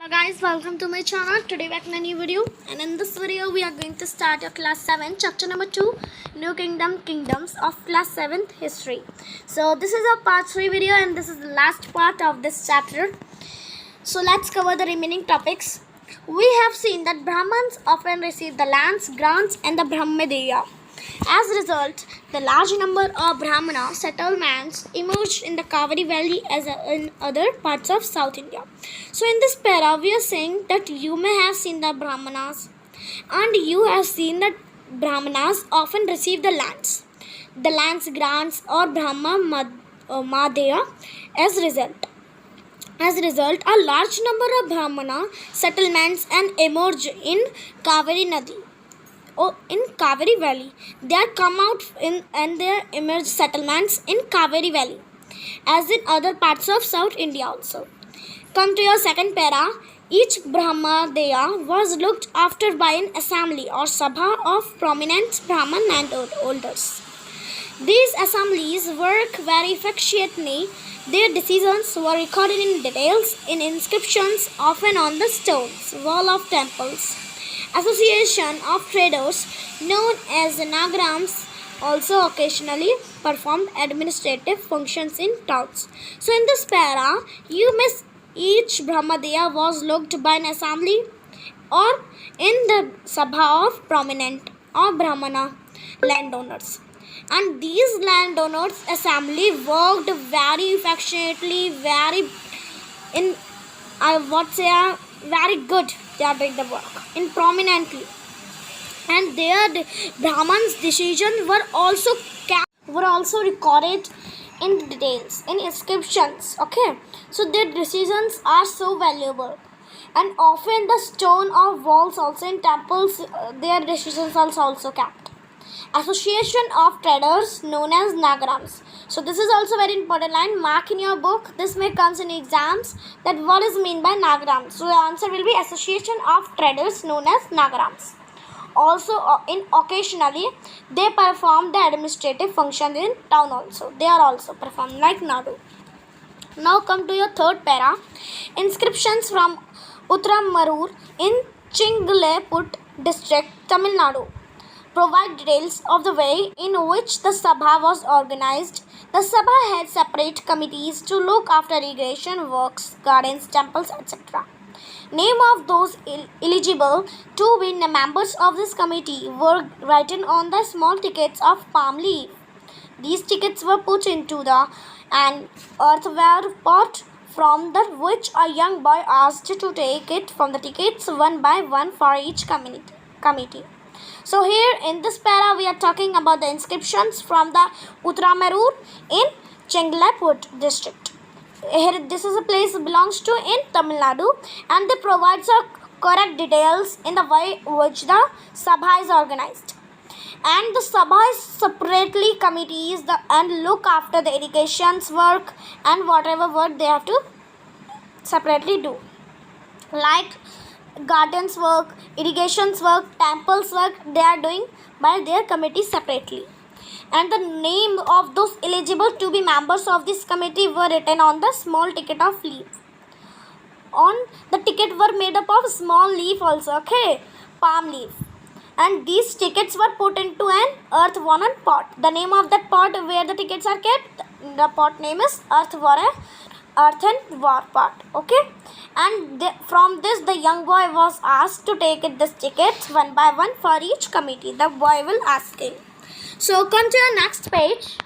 Hello guys, welcome to my channel. Today back in a new video, and in this video we are going to start your class 7 chapter number 2, New Kingdoms of class 7th history. So this is our part 3 video and this is the last part of this chapter. So let's cover the remaining topics. We have seen that Brahmins often receive the lands, grants and the Brahmadeya. As a result, the large number of Brahmana settlements emerged in the Kaveri Valley as in other parts of South India. So in this para, we are saying that you may have seen the Brahmanas and you have seen that Brahmanas often receive the lands, grants or Madeya. As a result, a large number of Brahmana settlements and emerge in Kaveri Nadi. In Kaveri Valley. They are come out in and they emerge settlements in Kaveri Valley, as in other parts of South India also. Come to your second para. Each Brahmadeya was looked after by an assembly or sabha of prominent Brahman landholders. These assemblies work very efficiently. Their decisions were recorded in details in inscriptions, often on the stones wall of temples. Association of traders known as Nagrams also occasionally performed administrative functions in towns. So in this para, each Brahmadeya was looked by an assembly or in the sabha of prominent or Brahmana landowners. And these landowners assembly worked very affectionately, very good. They are doing the work in prominently, and their Brahmans' decisions were also recorded in details in inscriptions. Okay, so their decisions are so valuable, and often the stone of walls also in temples. Their decisions are also kept. Association of traders known as Nagrams. So this is also very important line. Mark in your book. This may comes in exams. That what is mean by Nagrams. So the answer will be association of traders known as Nagrams. Also in occasionally they perform the administrative functions in town also. They are also performed like Nadu. Now come to your third para. Inscriptions from Uttaramarur in Chingleput district, Tamil Nadu, provide details of the way in which the Sabha was organized. The Sabha had separate committees to look after irrigation works, gardens, temples, etc. Name of those eligible to be members of this committee were written on the small tickets of palm leaf. These tickets were put into an earthenware pot from which a young boy asked to take it from the tickets one by one for each committee. So here in this para we are talking about the inscriptions from the Uttaramarur in Chengleput district. Here this is a place belongs to in Tamil Nadu, and they provide correct details in the way which the Sabha is organized. And the Sabha is separately committees and look after the irrigations work and whatever work they have to separately do. Like gardens work, irrigations work, temples work, they are doing by their committee separately. And the name of those eligible to be members of this committee were written on the small ticket of leaf. On the ticket were made up of small leaf also, okay, palm leaf. And these tickets were put into an earthen pot. The name of that pot where the tickets are kept, the pot name is earthenware pot, okay. And from this the young boy was asked to take this tickets one by one for each committee. The boy will ask him. So come to your next page.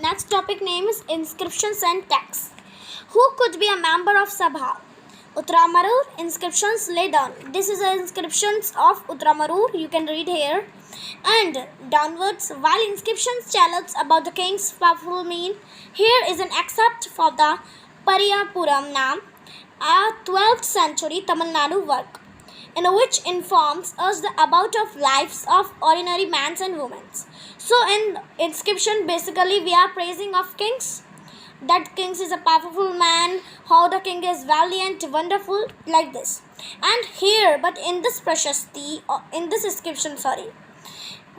Next topic name is inscriptions and texts. Who could be a member of Sabha? Uttaramarur inscriptions laid down. This is the inscriptions of Uttaramarur. You can read here. And downwards, while inscriptions tell us about the king's powerful mien, here is an excerpt for the Pariyapuram Nam, a 12th century Tamil Nadu work, in which informs us about of lives of ordinary men and women. So in inscription basically we are praising of kings, that kings is a powerful man, how the king is valiant, wonderful, like this. And here, but in this prashasti, in this inscription,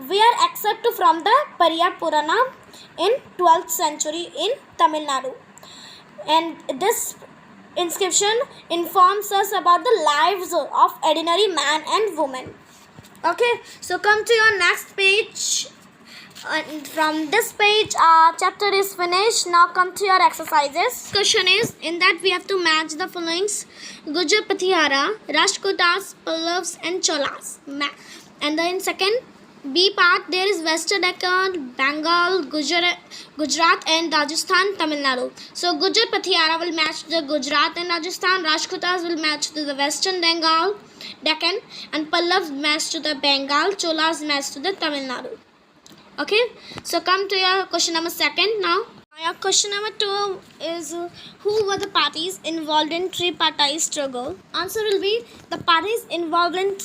we are accepted from the Pariyapuranam in 12th century in Tamil Nadu. And this inscription informs us about the lives of ordinary man and woman. Okay, so come to your next page. From this page, our chapter is finished. Now come to your exercises. Question is, in that we have to match the followings: Gujar Patihara, Rashtrakutas, Pallavas and Cholas. And then second B part, there is Western Deccan, Bengal, Gujarat and Rajasthan, Tamil Nadu. So Gujar Patihara will match the Gujarat and Rajasthan. Rashtrakutas will match to the Western Bengal, Deccan, and Pallavas match to the Bengal. Cholas match to the Tamil Nadu. Okay, so come to your question number second now. Your question number 2 is, who were the parties involved in tripartite struggle? Answer will be, the parties involved in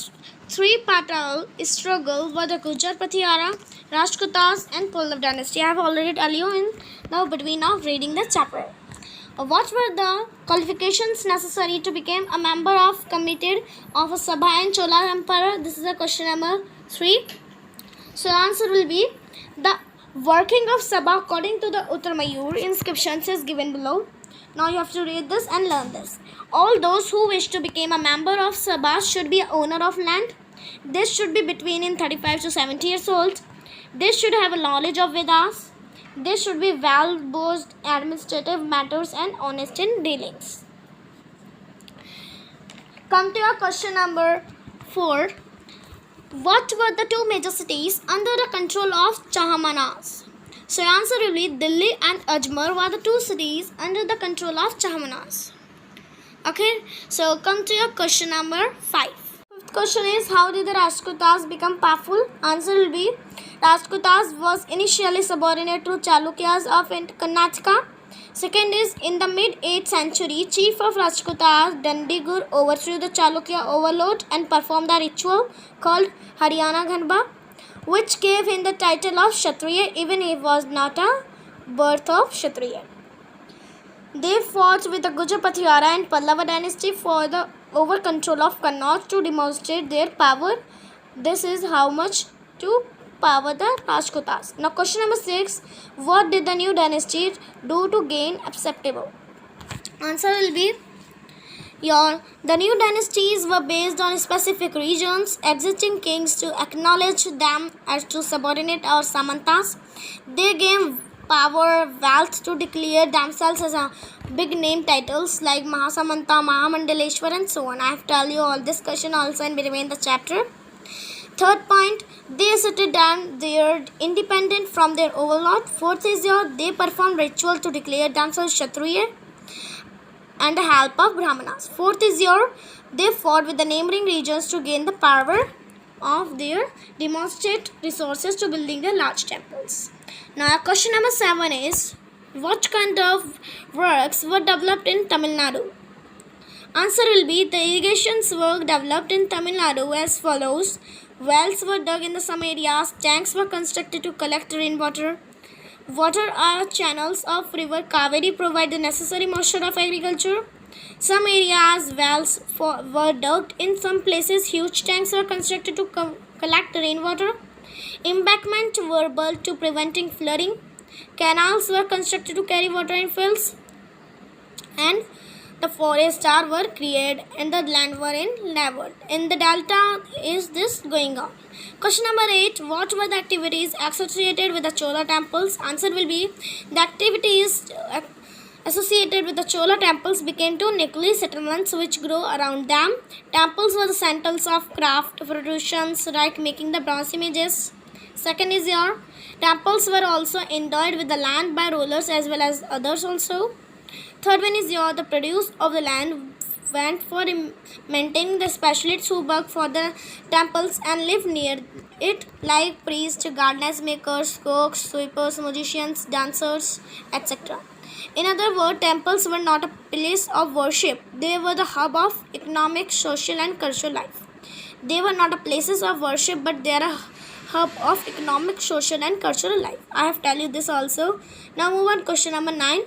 tripartite struggle were the Gujar Patihara, Rashtrakutas and Pallav dynasty. I have already told you in the between of reading the chapter. What were the qualifications necessary to become a member of committee of a Sabha in Chola Empire? This is the question number 3. So answer will be, the working of Sabha according to the Uttamayur inscriptions is given below. Now you have to read this and learn this. All those who wish to become a member of Sabha should be an owner of land. They should be between 35 to 70 years old. They should have a knowledge of Vedas. They should be well versed in administrative matters and honest in dealings. Come to your question number 4. What were the two major cities under the control of Chahamanas? So answer will be, Delhi and Ajmer were the two cities under the control of Chahamanas. Okay, so come to your question number 5. Fifth question is, how did the Rashtrakutas become powerful? Answer will be, Rashtrakutas was initially subordinate to Chalukyas of Karnataka. Second is, in the mid-8th century, chief of Rashtrakutas, Dandigur, overthrew the Chalukya overlord and performed a ritual called Haryana Ghanba, which gave him the title of Kshatriya, even if it was not a birth of Kshatriya. They fought with the Gujar Patihara and Pallava dynasty for the over control of Kannauj to demonstrate their power. This is how much to power the Rashtrakutas. Now question number 6. What did the new dynasty do to gain acceptable? Answer will be, the new dynasties were based on specific regions, existing kings to acknowledge them as to subordinate or samantas. They gained power, wealth to declare themselves as a big name titles like Mahasamanta, Mahamandaleshwar and so on. I have told you all this question also in between the chapter. Third point, they asserted that they are independent from their overlord. Fourth is, they performed ritual to declare themselves Kshatriya and the help of Brahmanas. Fourth is, they fought with the neighboring regions to gain the power of their demonstrate resources to building their large temples. Now question number 7 is, what kind of works were developed in Tamil Nadu? Answer will be, the irrigation work developed in Tamil Nadu as follows. Wells were dug in some areas, tanks were constructed to collect rainwater. Water channels of river Kaveri provide the necessary moisture of agriculture. Some areas wells were dug. In some places huge tanks were constructed to collect rainwater. Embankments were built to preventing flooding. Canals were constructed to carry water in fields. And the forests were created and the land were in leveled. In the delta is this going on. Question number 8. What were the activities associated with the Chola temples? Answer will be, the activities associated with the Chola temples became two nuclear settlements which grew around them. Temples were the centers of craft, productions, like making the bronze images. Second is, temples were also endowed with the land by rulers as well as others also. Third one is, the produce of the land went for maintaining the specialists who worked for the temples and lived near it, like priests, gardeners, makers, cooks, sweepers, magicians, dancers, etc. In other words, temples were not a place of worship. They were the hub of economic, social and cultural life. They were not a places of worship, but they are a hub of economic, social and cultural life. I have told you this also. Now move on question number 9.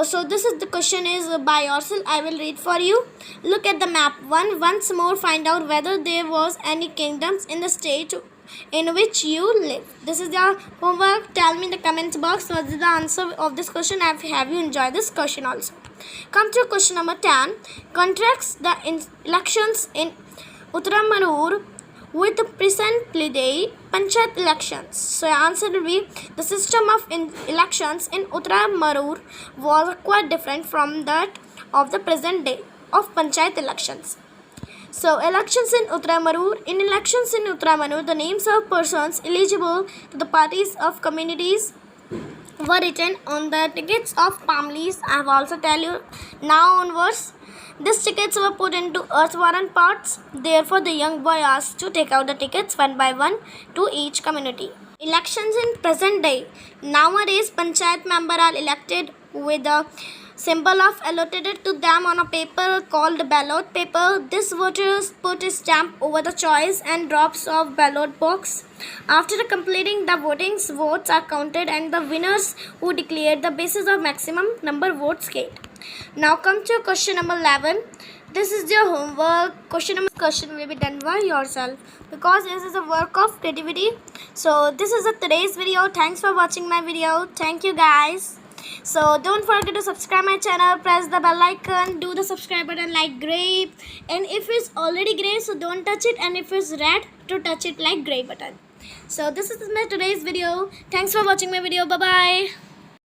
So this is the question is by yourself. I will read for you. Look at the map. Once more find out whether there was any kingdoms in the state in which you live. This is your homework. Tell me in the comment box what is the answer of this question. Have you enjoyed this question also? Come to question number 10. Contrasts the elections in Uttaramarur with the present-day Panchayat elections. So your answer will be the system of elections in Uttaramarur was quite different from that of the present day of Panchayat elections. So elections in Uttaramarur. In elections in Uttaramarur, the names of persons eligible to the parties of communities were written on the tickets of families. I have also tell you now onwards. These tickets were put into earth-worn pots. Therefore, the young boy asked to take out the tickets one by one to each community. Elections in present day. Nowadays, panchayat member are elected with a symbol of allotted to them on a paper called ballot paper. This voters put a stamp over the choice and drops of ballot box. After completing the votings, votes are counted and the winners who declared the basis of maximum number votes get. Now come to question number 11. This is your homework. Question will be done by yourself because this is a work of creativity. So this is today's video. Thanks for watching my video. Thank you guys. So don't forget to subscribe my channel, press the bell icon, do the subscribe button like gray, and if it's already gray, so don't touch it, and if it's red, to touch it like gray button. So this is my today's video. Thanks for watching my video. Bye bye.